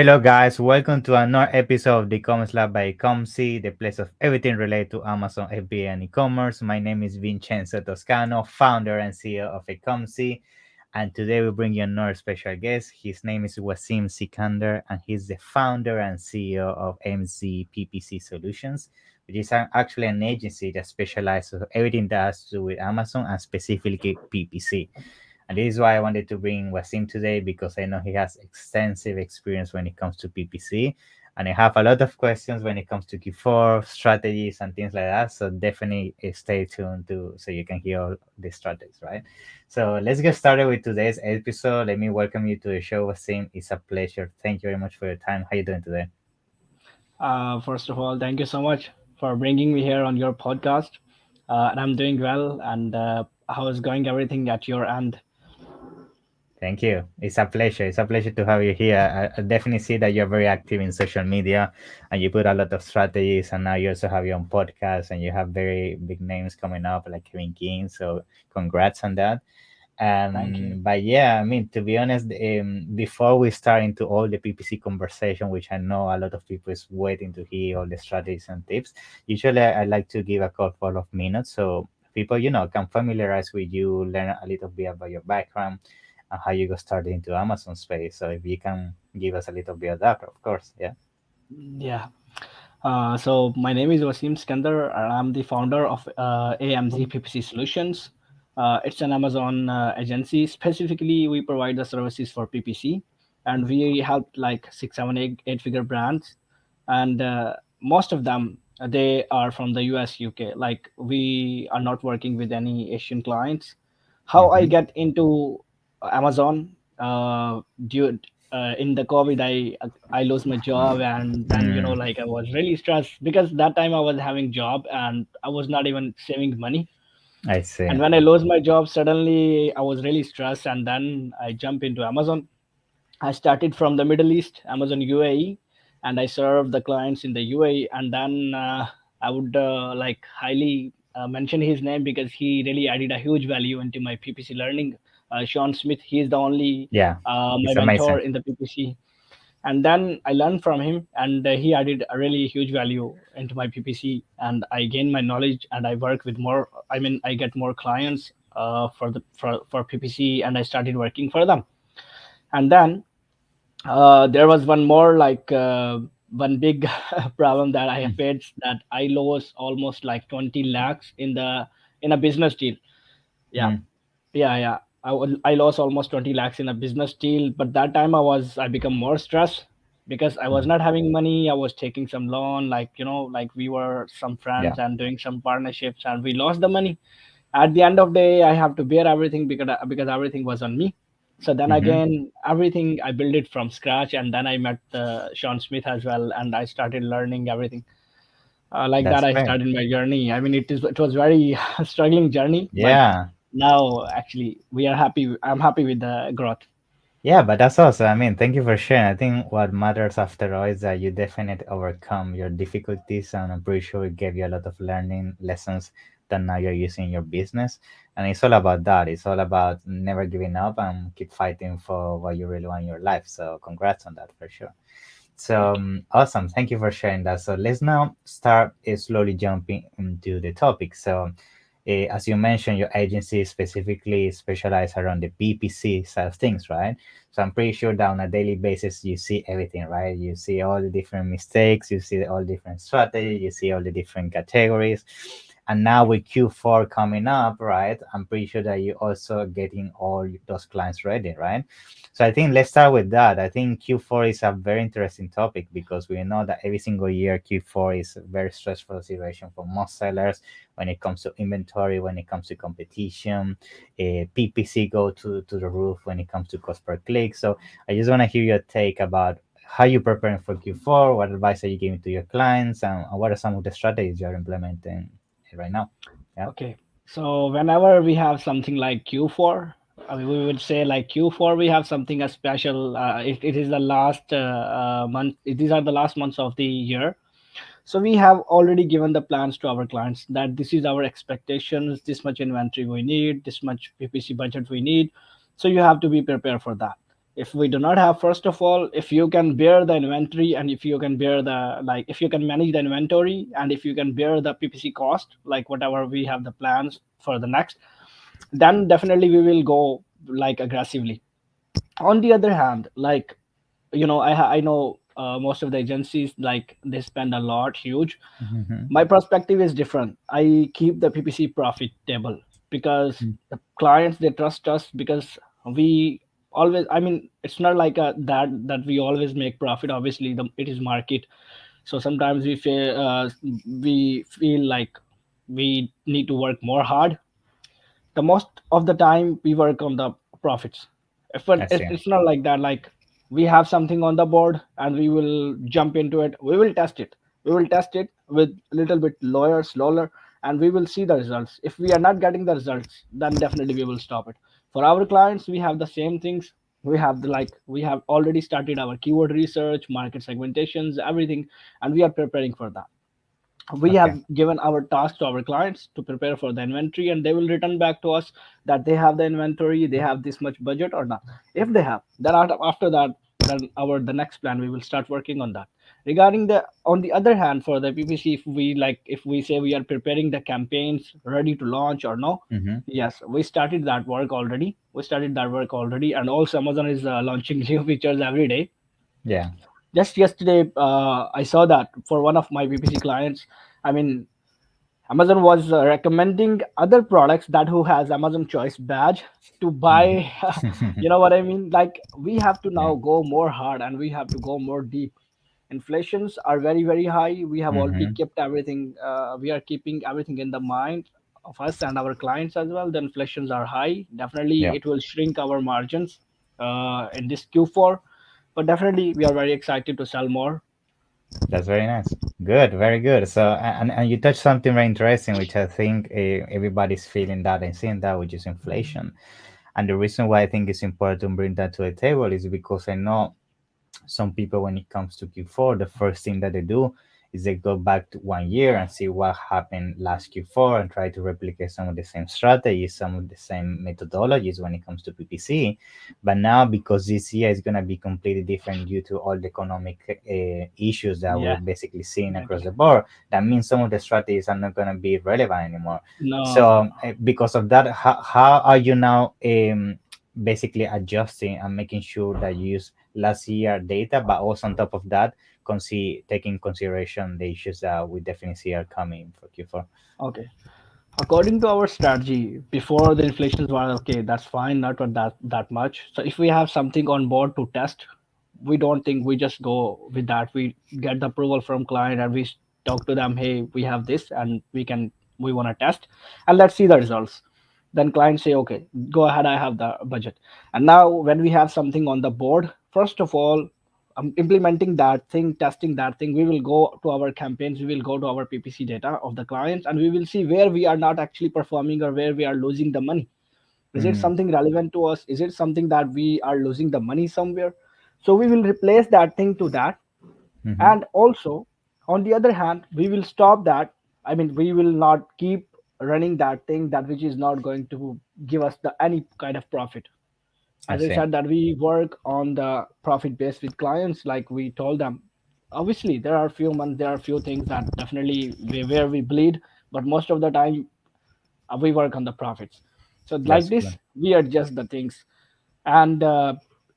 Hello, guys. Welcome to another episode of the Commerce Lab by 𝐂𝐻𝐶, the place of everything related to Amazon FBA and e-commerce. My name is Vincenzo Toscano, founder and CEO of 𝐂𝐻𝐶, and today we bring you another special guest. His name is Waseem Sikander, and he's the founder and CEO of AMZ PPC Solutions, which is actually an agency that specializes in everything that has to do with Amazon and specifically PPC. And this is why I wanted to bring Wasim today because I know he has extensive experience when it comes to PPC. And I have a lot of questions when it comes to Q4 strategies and things like that. So definitely stay tuned to so you can hear all the strategies, right? So let's get started with today's episode. Let me welcome you to the show, Wasim. It's a pleasure. Thank you very much for your time. How you doing today? First of all, thank you so much for bringing me here on your podcast. And I'm doing well. And how is going everything at your end? Thank you. It's a pleasure. It's a pleasure to have you here. I definitely see that you're very active in social media and you put a lot of strategies. And now you also have your own podcast and you have very big names coming up like Kevin King. So congrats on that. Thank you. But yeah, I mean, to be honest, before we start into all the PPC conversation, which I know a lot of people is waiting to hear all the strategies and tips, usually I like to give a couple of minutes so people, can familiarize with you, learn a little bit about your background and how you got started into Amazon space. So if you can give us a little bit of that, of course, yeah. Yeah. So my name is Waseem Sikander, and I'm the founder of AMZ PPC Solutions. It's an Amazon agency. Specifically, we provide the services for PPC, and we help like six, seven, eight figure brands, and most of them they are from the US, UK. Like we are not working with any Asian clients. How I Mm-hmm. get into Amazon? Due in the COVID, I lost my job, and then Mm, like I was really stressed because that time I was having job and I was not even saving money. I see. And when I lost my job, suddenly I was really stressed, and then I jumped into Amazon. I started from the Middle East, Amazon UAE, and I served the clients in the UAE. And then I would like highly mention his name because he really added a huge value into my PPC learning. Sean Smith, he is the only Yeah, my it's mentor amazing. in the PPC. And then I learned from him, and he added a really huge value into my PPC. And I gained my knowledge, and I work with more. I mean, I get more clients for PPC, and I started working for them. And then there was one more like one big problem that I have Mm, faced, that I lost almost like 20 lakhs in a business deal. Yeah, mm, yeah. I lost almost 20 lakhs in a business deal, but that time I become more stressed because I was mm. not having money. I was taking some loan, like like we were some Yeah. friends and doing some partnerships, and we lost the money. At the end of the day, I have to bear everything because everything was on me. So then Mm-hmm. again, everything I built it from scratch, and then I met Sean Smith as well, and I started learning everything. Like that, That's I great. started my journey. I mean, it was very struggling journey, but Yeah. now actually we are happy. I'm happy with the growth. Yeah, but that's awesome. I mean, thank you for sharing. I think what matters after all is that you definitely overcome your difficulties, and I'm pretty sure it gave you a lot of learning lessons that now you're using in your business. And it's all about that. It's all about never giving up and keep fighting for what you really want in your life. So, congrats on that for sure. So, Thank you. awesome. Thank you for sharing that. So, let's now start slowly jumping into the topic. So, as you mentioned, your agency specifically specialized around the PPC side of things, right? So I'm pretty sure that on a daily basis you see everything, right? You see all the different mistakes, you see all different strategies, you see all the different categories. And now with Q4 coming up, right? I'm pretty sure that you also getting all those clients ready, right? So I think let's start with that. I think Q4 is a very interesting topic because we know that every single year Q4 is a very stressful situation for most sellers when it comes to inventory, when it comes to competition. PPC go to the roof when it comes to cost per click. So I just want to hear your take about how you preparing for Q4, what advice are you giving to your clients, and what are some of the strategies you're implementing right now? Yeah. Okay. So whenever we have something like Q4, I mean, we would say like Q4, we have something a special. It is the last month. These are the last months of the year. So we have already given the plans to our clients that this is our expectations, this much inventory we need, this much PPC budget we need. So you have to be prepared for that. If we do not have, first of all, if you can bear the inventory, and if you can bear the, like, if you can manage the inventory, and if you can bear the PPC cost, like whatever we have the plans for the next, then definitely we will go like aggressively. On the other hand, like, I know most of the agencies, like, they spend a lot huge. Mm-hmm. My perspective is different. I keep the PPC profitable because the clients, they trust us, because we always, I mean, it's not like that we always make profit. Obviously, it is market. So sometimes we feel like we need to work more hard. The most of the time we work on the profits. If I it's, see. it's not like that, like, we have something on the board and we will jump into it, we will test it with a little bit lower, slower, and we will see the results. If we are not getting the results, then definitely we will stop it. For our clients, we have the same things. We have we have already started our keyword research, market segmentations, everything, and we are preparing for that. We have Okay. given our task to our clients to prepare for the inventory, and they will return back to us that they have the inventory, they have this much budget or not. If they have, then after that, then our the next plan, we will start working on that. Regarding the, on the other hand, for the PPC, if we say we are preparing the campaigns ready to launch or no, Mm-hmm. yes, we started that work already. And also Amazon is launching new features every day. Yeah. Just yesterday, I saw that for one of my PPC clients, I mean, Amazon was recommending other products that who has Amazon Choice badge to buy. Mm-hmm. You know what I mean? Like, we have to Yeah. now go more hard and we have to go more deep. Inflations are very very high. We have already Mm-hmm. kept everything. We are keeping everything in the mind of us and our clients as well. The inflations are high. Definitely, Yeah. it will shrink our margins in this Q4, but definitely we are very excited to sell more. That's very nice. Good, very good. So, and you touched something very interesting, which I think everybody's feeling that and seeing that, which is inflation. And the reason why I think it's important to bring that to the table is because I know some people, when it comes to Q4, the first thing that they do is they go back to 1 year and see what happened last Q4 and try to replicate some of the same strategies, some of the same methodologies when it comes to PPC. But now, because this year is going to be completely different due to all the economic issues that we're Yeah, basically seeing across exactly. the board, that means some of the strategies are not going to be relevant anymore. No, So, because of that, how are you now basically adjusting and making sure that you use last year data, but also on top of that, taking consideration the issues that we definitely see are coming for Q4. okay. According to our strategy, before the inflations were okay, that's fine, not for that much. So if we have something on board to test, we don't think we just go with that. We get the approval from client and we talk to them, hey, we have this and we want to test, and let's see the results. Then clients say, okay, go ahead, I have the budget. And now when we have something on the board, first of all, implementing that thing, testing that thing, we will go to our campaigns, we will go to our PPC data of the clients, and we will see where we are not actually performing or where we are losing the money. Is it Mm, something relevant to us? Is it something that we are losing the money somewhere? So we will replace that thing to that. mm-hmm. And also, on the other hand, we will stop that. I mean, we will not keep running that thing that which is not going to give us the any kind of profit. I As I see. said, that we work on the profit base with clients. Like we told them, obviously there are few months, there are few things that definitely where we bleed, but most of the time we work on the profits. So like That's this, good. we adjust the things. And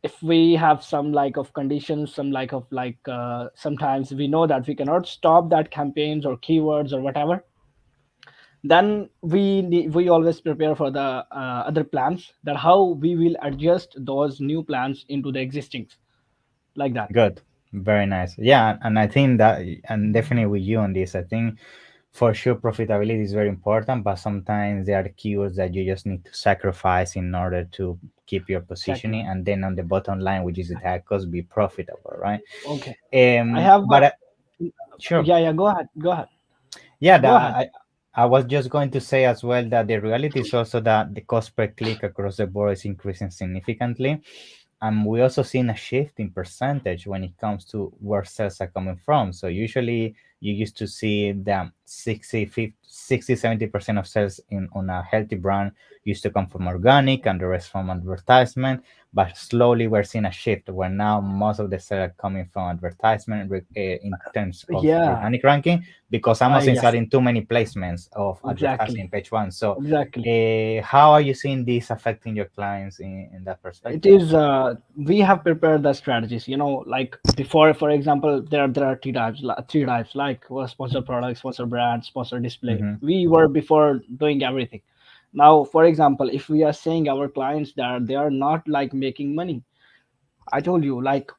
if we have some like of conditions, some like of sometimes we know that we cannot stop that campaigns or keywords or whatever, then we always prepare for the other plans, that how we will adjust those new plans into the existings, like that. Good. Very nice. Yeah, and I think that, and definitely with you on this, I think for sure profitability is very important, but sometimes there are keywords that you just need to sacrifice in order to keep your Exactly. positioning, and then on the bottom line, which is the tag cost, be profitable, right? Okay. I have But sure. yeah, yeah, go ahead, go ahead, Yeah, go ahead. I was just going to say as well that the reality is also that the cost per click across the board is increasing significantly. And we also seen a shift in percentage when it comes to where sales are coming from. So usually you used to see the 60-70% of sales on a healthy brand used to come from organic and the rest from advertisement. But slowly we're seeing a shift where now most of the sales are coming from advertisement in terms of Yeah. organic ranking, because Amazon is Yes. adding too many placements of advertising Exactly. in page one. So Exactly. how are you seeing this affecting your clients in that It perspective? is. We have prepared the strategies. Like before, for example, there are three types like sponsor products, sponsor brand, sponsor display. Mm-hmm. We were before doing everything. Now, for example, if we are saying our clients that they are not like making money, I told you like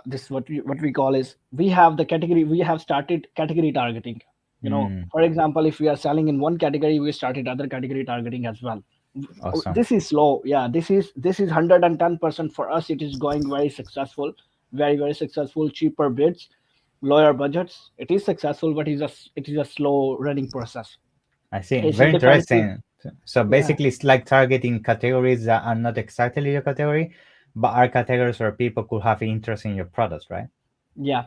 this what we call is we have the category, we have started category targeting. Mm, For example, if we are selling in one category, we started other category targeting as well. awesome. This is slow, yeah, this is 110% for us. It is going very successful, very very successful. Cheaper bids, lower budgets, it is successful, but it is a slow running process. I see. Asian Very defensive. interesting. So Yeah. basically, it's like targeting categories that are not exactly your category, but are categories where people could have interest in your products, right? Yeah,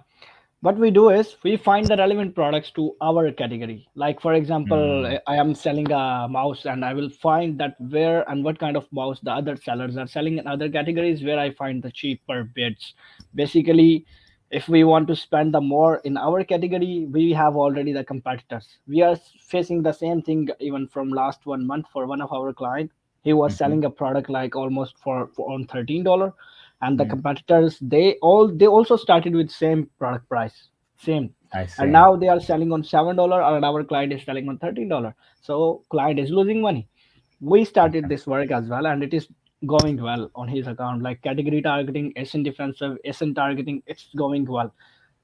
what we do is we find the relevant products to our category. Like for example, Mm, I am selling a mouse, and I will find that where and what kind of mouse the other sellers are selling in other categories, where I find the cheaper bids. Basically, if we want to spend the more in our category, we have already the competitors. We are facing the same thing even from last 1 month for one of our client. He was mm-hmm, selling a product like almost for on $13, and the mm, competitors, they also started with same product price, same, I and see. now they are selling on $7, and our client is selling on $13. So client is losing money. We started Okay. this work as well, and it is going well on his account, like category targeting, SN defensive, SN targeting, it's going well.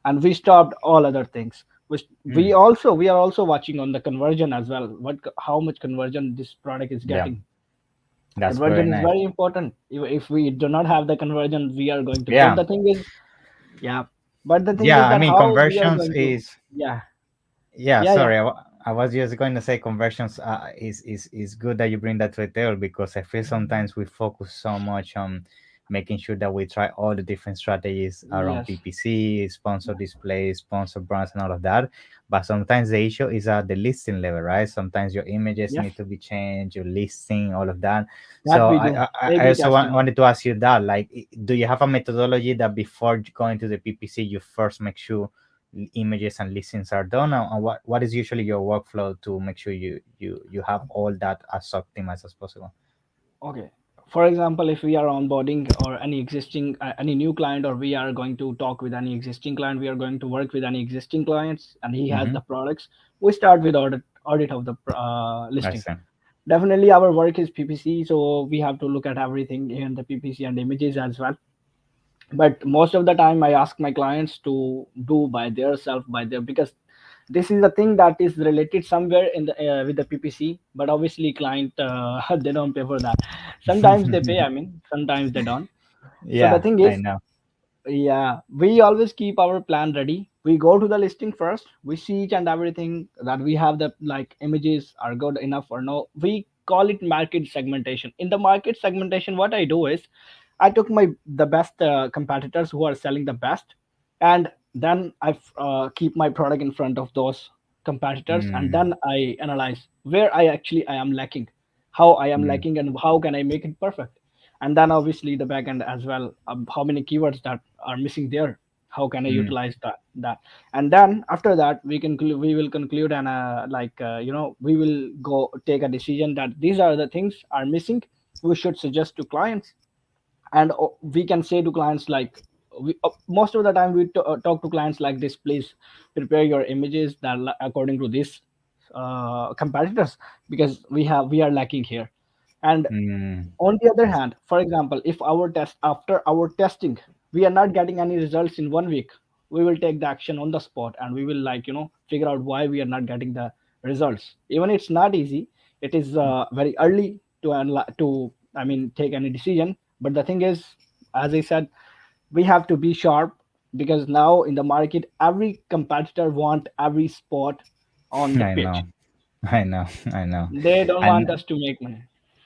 And we stopped all other things. We Mm, also we are also watching on the conversion as well, how much conversion this product is yeah, getting. that's very Conversion is nice. very important. If we do not have the conversion, we are going to fail. Yeah, The thing is, yeah, but the thing yeah. is I that mean, how we are conversions going to, is yeah, yeah. yeah, yeah, Sorry, I was just going to say conversions is good that you bring that to the table, because I feel sometimes we focus so much on making sure that we try all the different strategies around yes, PPC, sponsor displays, sponsor brands, and all of that. But sometimes the issue is at the listing level, right? Sometimes your images yes, need to be changed, your listing, all of that. that So we do. I A/B also testing. wanted to ask you that, like, do you have a methodology that before going to the PPC, you first make sure images and listings are done, and what is usually your workflow to make sure you have all that as optimized as possible? Okay. For example, if we are onboarding or any existing, any new client, or we are going to talk with any existing client, we are going to work with any existing clients, and he has Mm-hmm. the products. We start with audit of the I listing. see. Definitely, our work is PPC, so we have to look at everything in the PPC and images as well. But most of the time, I ask my clients to do by their self, by their, because this is a thing that is related somewhere in the with the PPC. But obviously, client they don't pay for that. Sometimes they pay. I mean, sometimes they don't. So the Yeah, thing I is, know. yeah, we always keep our plan ready. We go to the listing first. We see each and everything that we have, the like images are good enough or no. We call it market segmentation. In the market segmentation, what I do is I took the best competitors who are selling the best, and then I keep my product in front of those competitors, and Mm, then I analyze where I am lacking, how I am mm, lacking, and how can I make it perfect. And then obviously the backend as well, how many keywords that are missing there, how can I mm, utilize that. And then after that we will conclude, and we will go take a decision that these are the things are missing, we should suggest to clients. And we can say to clients like, most of the time we talk to clients like this: please prepare your images that according to this competitors, because we are lacking here. And mm. on the other I see. hand, for example, if our test after our testing we are not getting any results in 1 week, we will take the action on the spot, and we will figure out why we are not getting the results. Even it's not easy, it is very early to take any decision. But the thing is, as I said, we have to be sharp, because now in the market every competitor want every spot on the I know. pitch. I know. I know. They don't want And us to make money.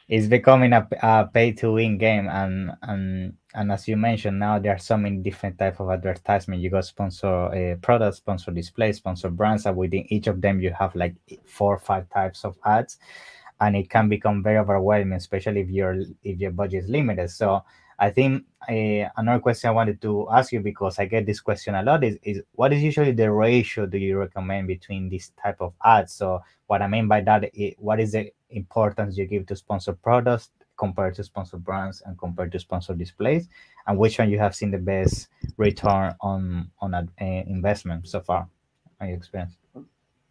it's becoming a pay to win game, and as you mentioned, now there are so many different type of advertisement. You got sponsor products, sponsor displays, sponsor brands, and within each of them you have like 4 or 5 types of ads, and it can become very overwhelming, especially if your budget is limited. So I think another question I wanted to ask you, because I get this question a lot, is what is usually the ratio do you recommend between this type of ads? So what I mean by that, what is the importance you give to sponsor products compared to sponsor brands and compared to sponsor displays, and which one you have seen the best return on an investment so far, on your experience?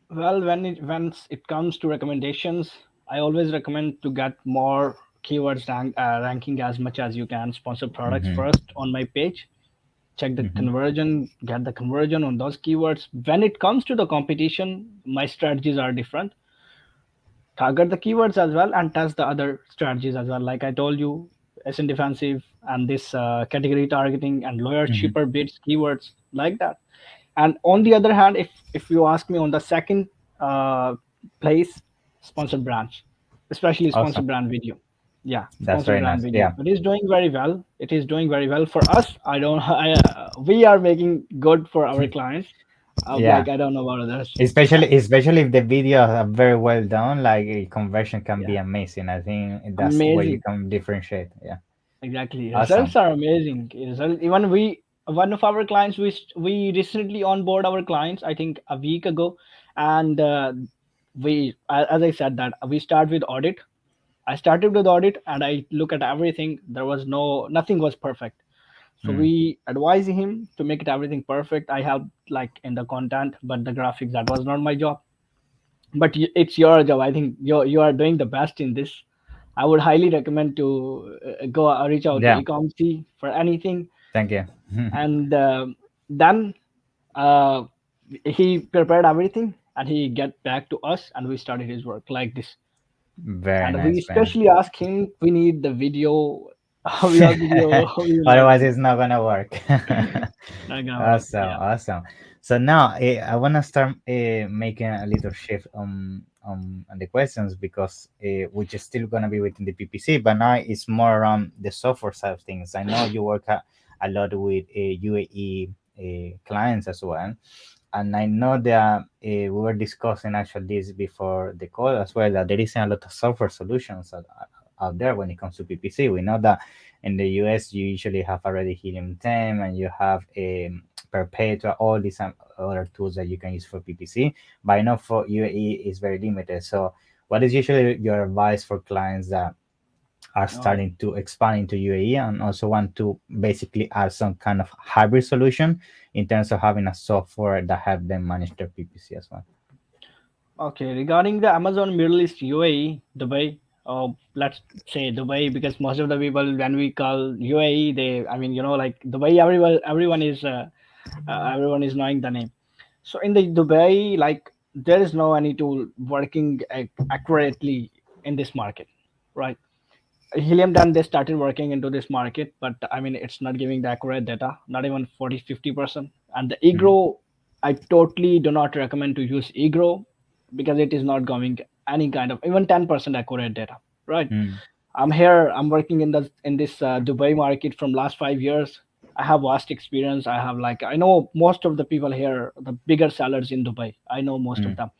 Well, when it comes to recommendations, I always recommend to get more keywords ranking as much as you can. Sponsor products Mm-hmm. first on my page. Check the Mm-hmm. conversion, get the conversion on those keywords. When it comes to the competition, my strategies are different. Target the keywords as well and test the other strategies as well. Like I told you, SN defensive and this category targeting and lower Mm-hmm. cheaper bids keywords like that. And on the other hand, if you ask me on the second uh, place, sponsored brands, especially Awesome. sponsored brand video. Yeah, That's sponsored very brand nice. video. Yeah. It is doing very well. It is doing very well for us. I don't. We are making good for our clients. Yeah. Like I don't know about others. Yeah, Especially if the videos are very well done, like conversion can be yeah, amazing. I think that's where you amazing. can differentiate. Yeah. Exactly. Results Awesome. are amazing. Even one of our clients, we recently onboard our clients, I think a week ago, and as I said, that we start with audit. I started with audit, and I look at everything. There was nothing was perfect. So Mm. we advise him to make it everything perfect. I helped like in the content, but the graphics, that was not my job. But it's your job. I think you are doing the best in this. I would highly recommend to go reach out to Yeah. ecomc for anything. Thank you. And then uh, he prepared everything and he get back to us and we started his work like this. Very And we nice, man. especially asked him, we need the video. Without video, we will not Otherwise, do. it's not gonna work. Not gonna work. Awesome, Yeah. awesome. So now I wanna start making a little shift on the questions, because we're just still gonna be within the PPC, but now it's more around the software side of things. I know you work a lot with UAE clients as well, and I know that we were discussing actually this before the call as well, that there isn't a lot of software solutions out there when it comes to PPC. We know that in the US you usually have already Helium 10, and you have Perpetua, all these other tools that you can use for PPC. But I know for UAE is very limited. So what is usually your advice for clients that are No, starting to expand into UAE and also want to basically add some kind of hybrid solution in terms of having a software that help them manage their PPC as well? okay, regarding the Amazon Middle East, UAE, Dubai, let's say Dubai, because most of the people when we call UAE, I mean, like Dubai, everyone is knowing the name. So in the Dubai, like there is no any tool working accurately in this market, right? Helium done they started working into this market, but I mean it's not giving the accurate data, not even 40-50%. And the Mm, egro, I totally do not recommend to use egro because it is not giving any kind of even 10% accurate data, right? mm, I'm working in this Dubai market from last 5 years. I have vast experience. I know most of the people here, the bigger sellers in Dubai, I know most of mm. them.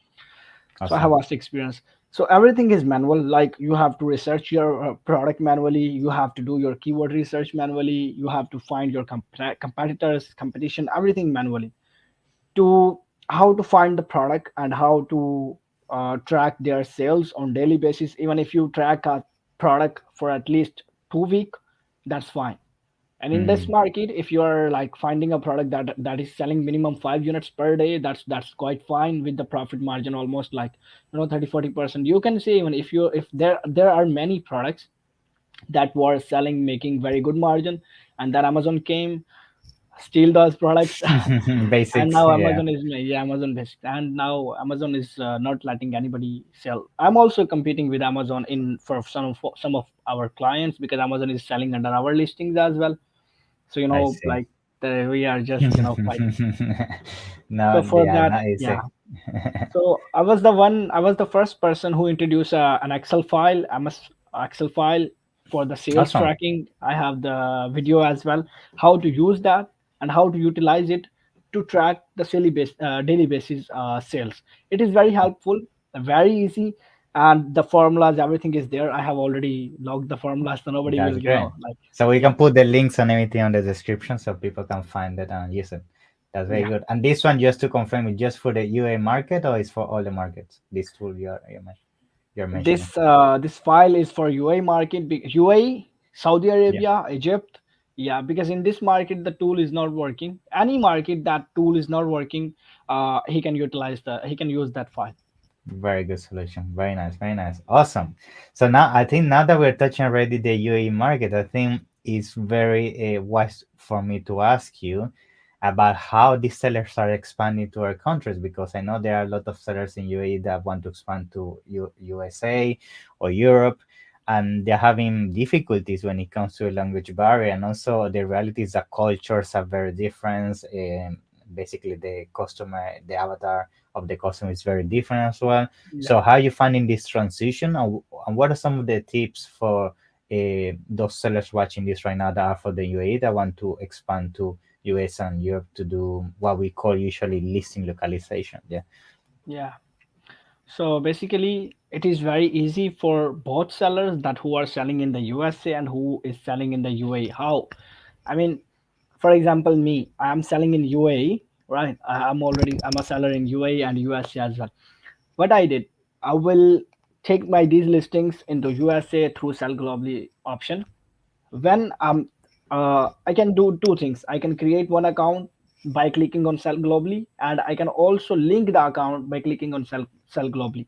So I have Awesome. vast experience. So everything is manual. Like you have to research your product manually, you have to do your keyword research manually, you have to find your competitors, competition, everything manually, to how to find the product and how to track their sales on daily basis. Even if you track a product for at least 2 week, that's fine. And in this Mm, market, if you are like finding a product that is selling minimum 5 units per day, that's quite fine with the profit margin almost like 30-40%. You can say even if there are many products that were selling making very good margin, and then Amazon came, steal those products. And basics. now Yeah. Amazon is, yeah, Amazon based, and now Amazon is not letting anybody sell. I'm also competing with Amazon in for some of our clients because Amazon is selling under our listings as well. So I see. like we are just fighting. So No, for yeah, that, not yeah. easy. So I was the first person who introduced an Excel file, Excel file for the sales Awesome. tracking. I have the video as well, how to use that and how to utilize it to track the daily basis sales. It is very helpful, very easy, and the formulas, everything is there. I have already logged the formulas, so nobody That's will, great. like, So we yeah, can put the links and everything on the description so people can find it and use it. That's very yeah. good. And this one, just to confirm, is just for the UA market or is for all the markets? This tool you're mentioning. This file is for UAE market, UAE, Saudi Yeah. Arabia, Egypt. Yeah, because in this market the tool is not working. Any market that tool is not working, he can use that file. Very good solution. Very nice. Very nice. Awesome. So now I think now that we're touching already the UAE market, I think it's very wise for me to ask you about how these sellers are expanding to our countries because I know there are a lot of sellers in UAE that want to expand to USA or Europe, and they're having difficulties when it comes to a language barrier, and also the reality is that cultures are very different. Basically, the avatar of the customer is very different as well. Yeah. So, how are you finding this transition, and what are some of the tips for those sellers watching this right now that are for the UAE that want to expand to US and Europe to do what we call usually listing localization? Yeah. Yeah. So basically, it is very easy for both sellers that who are selling in the USA and who is selling in the UAE. How? I mean, for example, me, I am selling in UAE, right? I'm a seller in UAE and USA as well. What I did, I will take my these listings into USA through sell globally option. When I can do two things. I can create one account by clicking on sell globally, and I can also link the account by clicking on sell globally.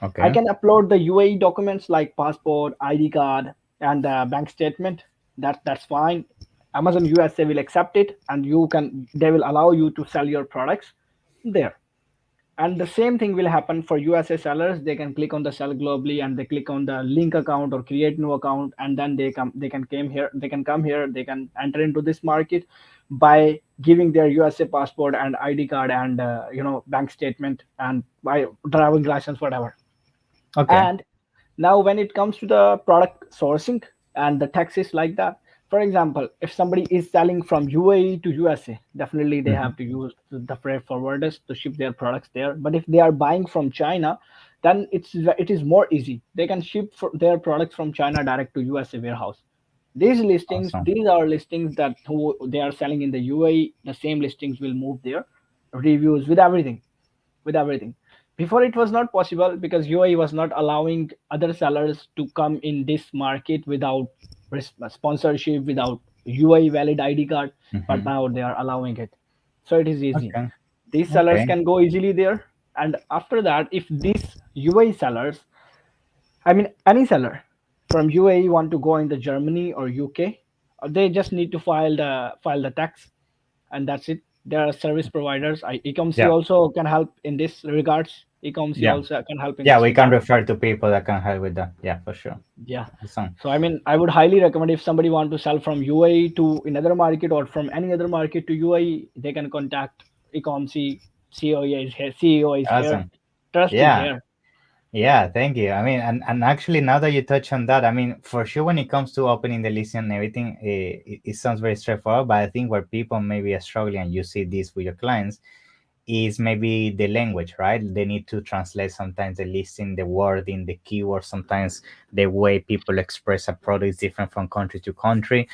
I Okay. can upload the UAE documents like passport, ID card, and bank statement. That's fine. Amazon USA will accept it, and they will allow you to sell your products there. And the same thing will happen for USA sellers. They can click on the sell globally and they click on the link account or create new account, and then they can enter into this market by giving their USA passport and ID card and bank statement and by driving license, whatever. Okay. And now when it comes to the product sourcing and the taxes like that, for example, if somebody is selling from UAE to USA, definitely they Mhm. have to use the freight forwarders to ship their products there. But if they are buying from China, then it is more easy. They can ship their products from China direct to USA warehouse. Awesome. These are listings that who they are selling in the UAE. The same listings will move there, reviews with everything. Before it was not possible because UAE was not allowing other sellers to come in this market without sponsorship, without UAE valid ID card. But Hmm. now they are allowing it, so it is easy. Okay. These sellers Okay. can go easily there, and after that, if these UAE sellers, I mean any seller from UAE want to go in the Germany or UK, they just need to file the tax, and that's it. There are service providers. ecomc Yeah. also can help in this regards. ecomc Yeah. also can help in Yeah. this We can regard. refer to people that can help with that. Yeah, for sure. Yeah. Awesome. So I mean, I would highly recommend if somebody want to sell from UAE to another market or from any other market to UAE, they can contact ecomc. CEO is here. Awesome. Trust is Yeah. here. Yeah, thank you. I mean, and actually, now that you touch on that, I mean, for sure, when it comes to opening the listing and everything, it sounds very straightforward. But I think where people maybe are struggling, and you see this with your clients, is maybe the language, right? They need to translate sometimes the listing, the wording, the keywords. Sometimes the way people express a product is different from country to country.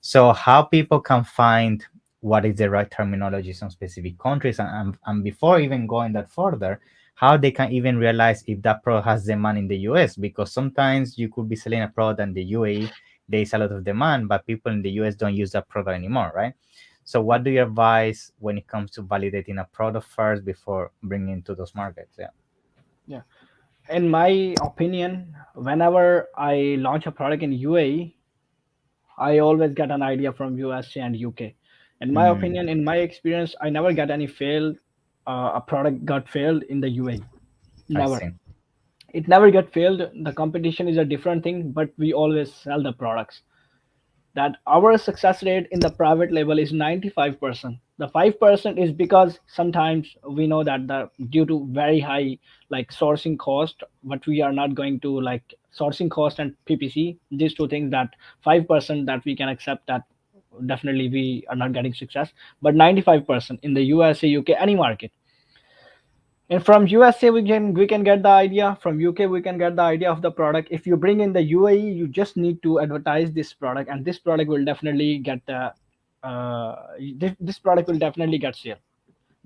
So how people can find what is the right terminology in specific countries, and before even going that further, how they can even realize if that product has demand in the US, because sometimes you could be selling a product in the UAE, there is a lot of demand, but people in the US don't use that product anymore, right? So Yeah. what do you advise when it comes to validating a product first before bringing to those markets? Yeah. Yeah. In my opinion, whenever I launch a product in UAE, I always get an idea from USA and UK. In my Mm, opinion, in my experience, I never get any failed. A product got failed in the UAE. I Never. see. It never get failed. The competition is a different thing, but we always sell the products. that our success rate in the private label is 95%. The 5% is because sometimes we know that the due to very high like sourcing cost, but we are not going to like sourcing cost and PPC, these two things, that 5% that we can accept, that definitely we are not getting success. But 95% in the USA, UK, any market, and from USA we can get the idea. From UK we can get the idea of the product. If you bring in the UAE, you just need to advertise this product, and this product will definitely get the this product will definitely get sale.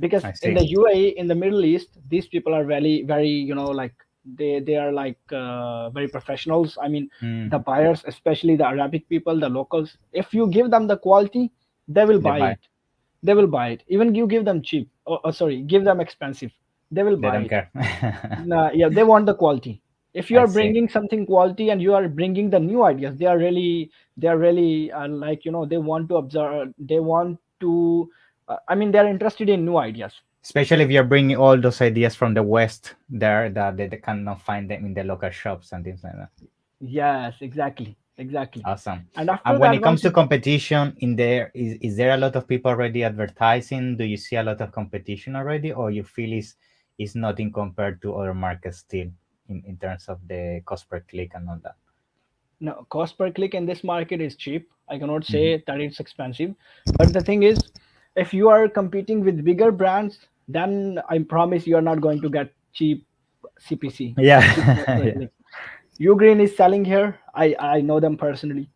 Because I in see. the UAE, in the Middle East, these people are very like they are like very professionals. I mean, the Mm, buyers, especially the Arabic people, the locals, if you give them the quality, they will they buy buy. it. They will buy it. Even you give them cheap, or sorry, give them expensive, they will They buy don't it. care. Nah, yeah, they want the quality. If you I are see. bringing something quality and you are bringing the new ideas, they are really like they want to observe, they want to I mean, they are interested in new ideas. Especially if you're bringing all those ideas from the West there that they cannot find them in the local shops and things like that. Yes, exactly, exactly. Awesome. And And after when that, it comes once to you competition in there, is there a lot of people already advertising? Do you see a lot of competition already, or you feel is nothing compared to other markets still in terms of the cost per click and all that? no, cost per click in this market is cheap. I cannot Hmm. say that it's expensive, but the thing is, if you are competing with bigger brands, then I promise you are not going to get cheap CPC, Yeah, cheap cost per yeah, click. Ugreen is selling here. I know them personally.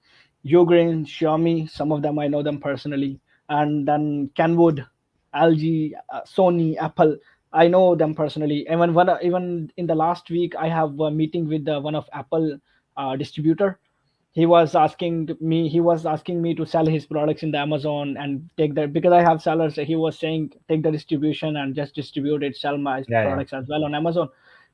Ugreen, Xiaomi, some of them I know them personally, and then Kenwood, LG, Sony, Apple. I know them personally. Even in the last week, I have a meeting with one of Apple distributor. He was asking me to sell his products in the Amazon and take the, because I have sellers. He was saying take the distribution and just distribute it, sell my yeah, yeah. products as well on Amazon.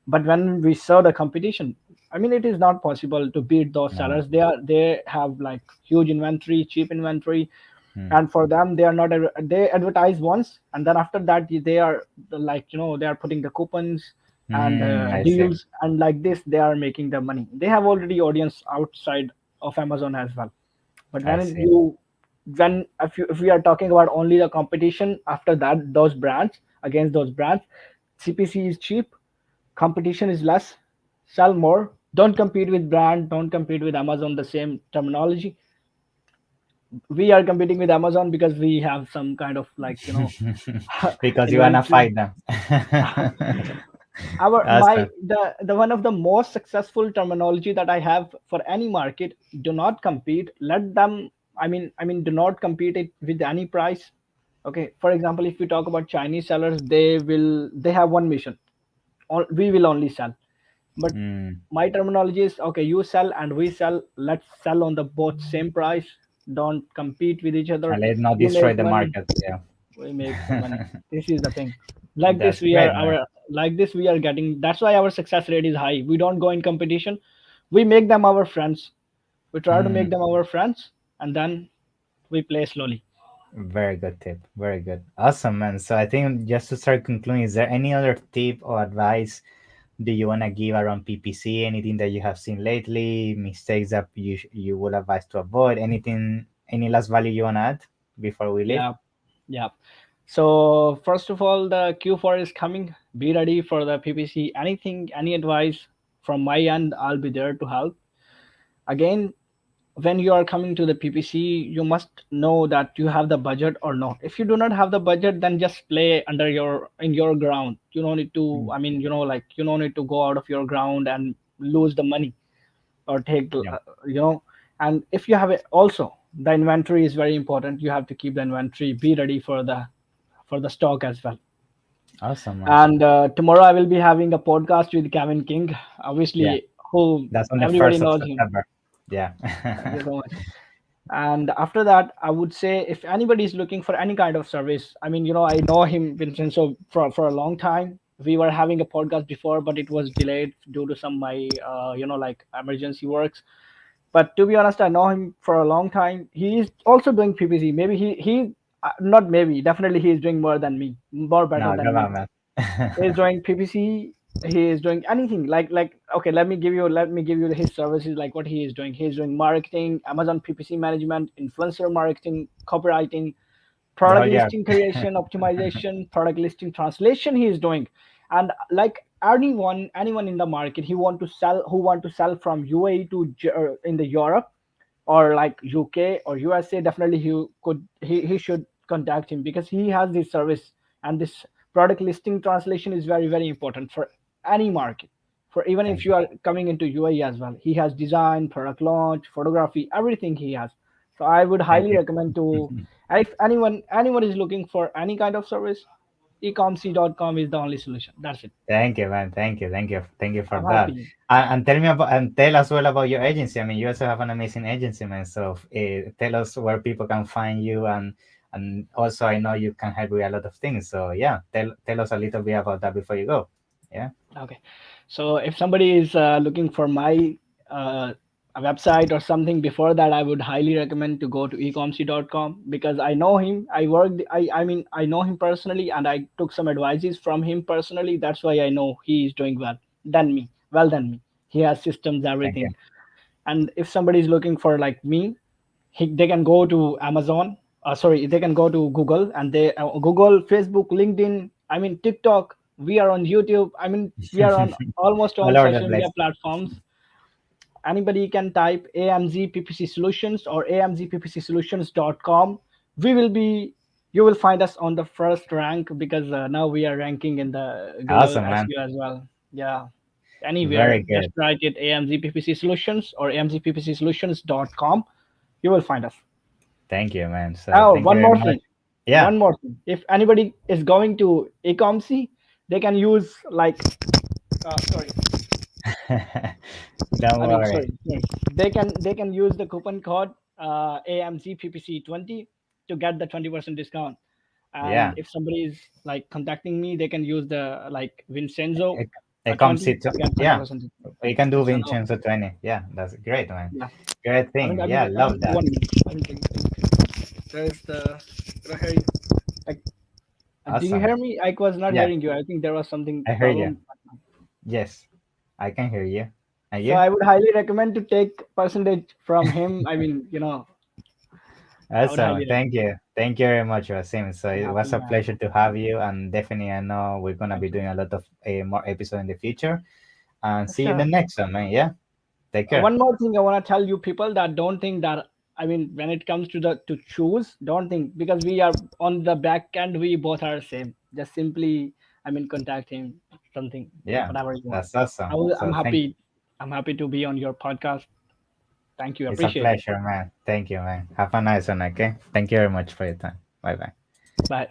But when we saw the competition, I mean, it is not possible to beat those No. sellers. They have like huge inventory, cheap inventory, Hmm. and for them, they are not they advertise once, and then after that they are like they are putting the coupons and I see. deals, and like this they are making the money. They have already audience outside of Amazon as well. But I see. when if we are talking about only the competition, after that, those brands, against those brands, CPC is cheap, competition is less, sell more. Don't compete with brand, don't compete with Amazon, the same terminology. We are competing with Amazon because we have some kind of like Because you wanna inventory. fight them. Our my Awesome. the one of the most successful terminology that I have for any market: do not compete, let them, I mean do not compete it with any price. Okay, for example, if we talk about Chinese sellers, they have one mission: we will only sell. But Mm. my terminology is, okay, you sell and we sell, let's sell on the both same price. Don't compete with each other. And let's not You destroy make the money, market. Yeah. we make the money. This is the thing. Like this That's we are great, man. our like this we are getting, that's why our success rate is high. We don't go in competition, we make them our friends. We try to make Mm. them our friends, and then we play slowly. Very good tip. Very good. Awesome, man. So I think just to start concluding, is there any other tip or advice do you want to give around PPC? Anything that you have seen lately, mistakes that you would advise to avoid? Anything, any last value you want to add before we leave? Yeah, yeah. So first of all, the Q4 is coming. Be ready for the PPC. Anything, any advice from my end, I'll be there to help. Again, when you are coming to the PPC, you must know that you have the budget or not. If you do not have the budget, then just play under your in your ground. You don't need to. Mm. I mean, like you don't need to go out of your ground and lose the money, or take Yeah. And if you have it, also the inventory is very important. You have to keep the inventory. Be ready for the stock as well. Awesome, man. And tomorrow I will be having a podcast with Kevin King, Yeah. obviously, who That's on the everybody 1st of knows him. September. Yeah. Thank you so much. And after that, I would say, if anybody is looking for any kind of service, I mean, I know him, Vincent, so for a long time. We were having a podcast before, but it was delayed due to some my like emergency works. But to be honest, I know him for a long time. He is also doing PPC. Maybe he not maybe, definitely he is doing more than me, more better No, than come me. on, man. He is doing PPC. he is doing anything like okay, let me give you his services, like what he is doing. He's doing marketing, Amazon PPC management, influencer marketing, copywriting, Oh product yeah. listing creation, optimization, product listing translation he is doing. And like anyone in the market, who want to sell from UAE to in the Europe, or like UK or USA, definitely he should contact him, because he has this service. And this product listing translation is very very important for any market. For even if Thank you are coming into UAE as well, he has design, product launch, photography, everything he has. So I would thank highly you. recommend to, if anyone is looking for any kind of service, ecomc.com is the only solution. That's it. Thank you, man. Thank you for I'm that. happy. And tell me about and tell us well about your agency. I mean, you also have an amazing agency, man. So tell us where people can find you, and also I know you can help with a lot of things. So yeah, tell us a little bit about that before you go. Yeah. Okay. So if somebody is looking for my uh, a website or something before that, I would highly recommend to go to ecomc.com, because I know him. I know him personally, and I took some advices from him personally. That's why I know he is doing well than me. He has systems, Thank you. everything. And if somebody is looking for like me, they can go to Amazon. Sorry, they can go to Google, and they Google, Facebook, LinkedIn. I mean TikTok. We are on YouTube. I mean we are on almost all All over the social media place. platforms. Anybody can type AMZ PPC Solutions or amzppcsolutions.com. We will be You will find us on the first rank, because now we are ranking in the Google Awesome, man. SEO as well. Yeah, anywhere, Very just good. write it AMZ PPC Solutions or amzppcsolutions.com. You will find us. Thank you, man. So Oh, thank you one very more much. thing. Yeah. One more thing. If anybody is going to ecomc, they can use like sorry. Don't I mean, worry. sorry. They can use the coupon code AMZ PPC 20 to get the 20% discount. And Yeah. if somebody is like contacting me, they can use the like Vincenzo It, it comes 20 it. to get Yeah. 20% discount. You can do So no, Vincenzo 20. Yeah, that's great, man. yeah. Great I mean, thing. I Yeah, mean, I love mean, that. 1 minute. I mean, there's the. Can I hear you? Like, did you Awesome. hear me? I was not Yeah, hearing you. I think there was something I heard you. problem. Yes, I can hear you. And So you? I would highly recommend to take percentage from him. I mean, I would Awesome. highly Thank recommend. you. Thank you very much, Wasim. So I'm it was happy, a man. pleasure to have you. And definitely, I know we're going to be Thank you. doing a lot of more episodes in the future. And see you in the Sure. next one, man. Yeah. Take care. One more thing I want to tell you people, that don't think that, I mean, when it comes to the to choose, don't think because we are on the back end, we both are same. Just simply, I mean, contact him, something, Yeah. whatever you want. That's awesome. I'm So thank happy. I'm happy to be on your podcast. Thank you. It's a Appreciate it. pleasure, man. Thank you, man. Have a nice one, okay? Thank you very much for your time. Bye bye. Bye.